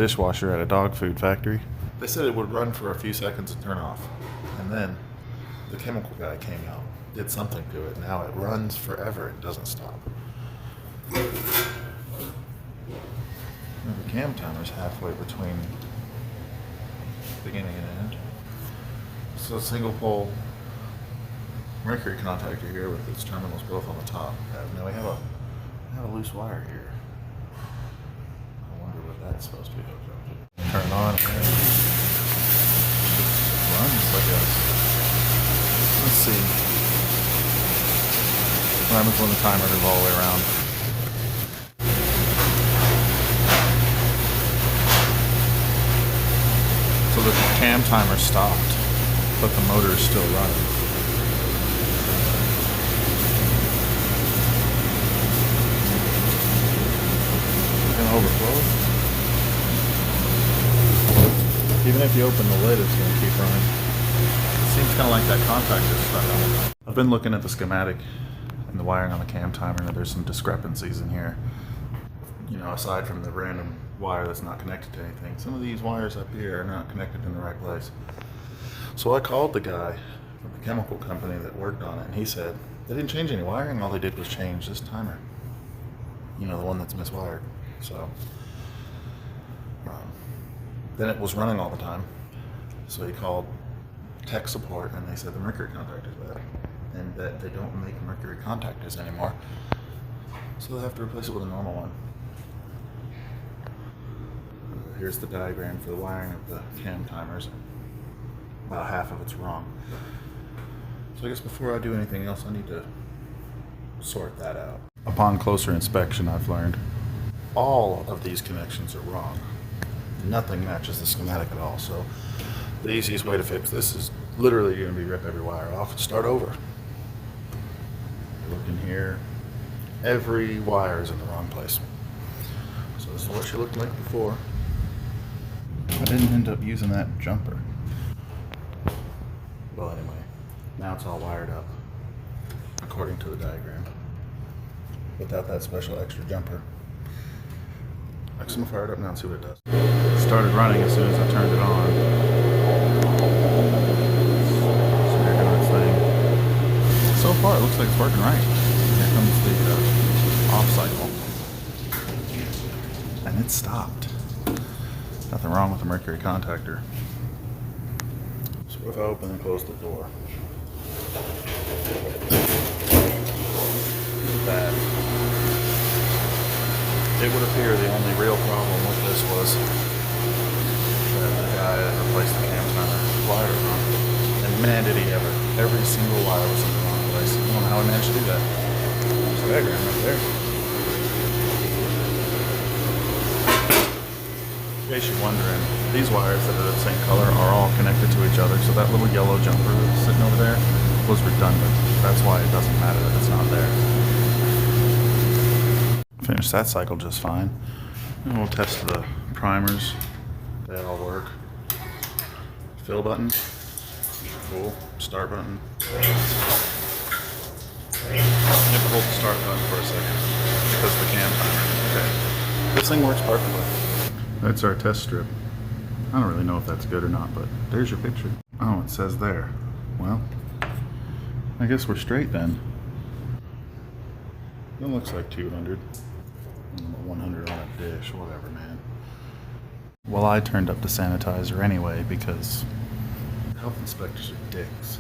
dishwasher at a dog food factory. They said it would run for a few seconds and turn off. And then the chemical guy came out, did something to it. Now it runs forever. It doesn't stop. The cam timer's halfway between beginning and end. So single pole mercury contactor here with its terminals both on the top. Now we have a loose wire here. I wonder what that's supposed to be hooked up to. Turn it on. It runs like a. Let's see. What happens when the timer goes all the way around? So the cam timer stopped, but the motor is still running. Overflow. Even if you open the lid, it's going to keep running. It seems kind of like that contactor is stuck on it. I've been looking at the schematic and the wiring on the cam timer, and there's some discrepancies in here. You know, aside from the random wire that's not connected to anything, some of these wires up here are not connected in the right place. So I called the guy from the chemical company that worked on it, and he said they didn't change any wiring. All they did was change this timer. You know, the one that's miswired. So then it was running all the time. So he called tech support, and they said the mercury contactor's bad, and that they don't make mercury contactors anymore. So they have to replace it with a normal one. Here's the diagram for the wiring of the cam timers. About half of it's wrong. So I guess before I do anything else, I need to sort that out. Upon closer inspection, I've learned all of these connections are wrong. Nothing matches the schematic at all. So the easiest way to fix this is literally going to be rip every wire off and start over. Look in here. Every wire is in the wrong place. So this is what she looked like before. I didn't end up using that jumper. Well, anyway, now it's all wired up according to the diagram without that special extra jumper. I'm gonna fire it up now and see what it does. It started running as soon as I turned it on. So here goes this thing. So far, it looks like it's working right. Here comes the off cycle. And it stopped. Nothing wrong with the mercury contactor. So if I open and close the door. Look at that. It would appear the only real problem with this was that the guy that replaced the cam timer wire wrong. And man, did he ever. Every single wire was in the wrong place. I don't know how he managed to do that. There's the diagram right there. In case you're wondering, these wires that are the same color are all connected to each other, so that little yellow jumper that's sitting over there was redundant. That's why it doesn't matter that it's not there. Finished that cycle just fine. And we'll test the primers. They all work. Fill button. Cool. Start button. You have to hold the start button for a second because of the cam timer. Okay. This thing works perfectly. That's our test strip. I don't really know if that's good or not, but there's your picture. Oh, it says there. Well, I guess we're straight then. It looks like 200. 100 on a dish, whatever, man. Well, I turned up the sanitizer anyway because health inspectors are dicks.